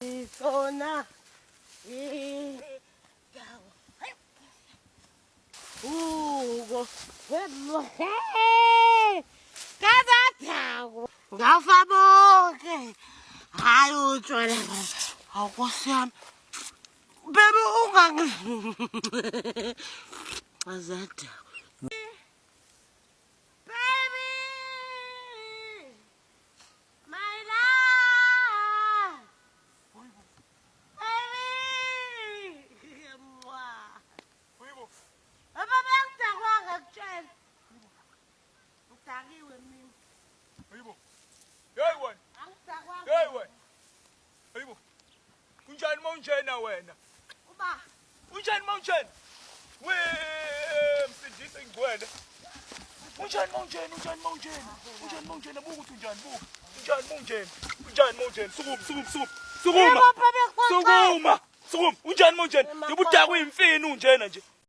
Sona. Hey! Kazathaku. Ngafa bonke. Hayi utshwala. Awukosi yami. Baby ungangi. Kazathaku. Unjani mawunjena wena? Uba, unjani mawunjena? We msindise ngwele. Unjani mawunjena? Unjani mawunjena? Buku uthi unjani buku. Unjani mawunjena? Sukuma. Sukuma. Unjani mawunjena? Ngibudaka uyimfini unjena nje.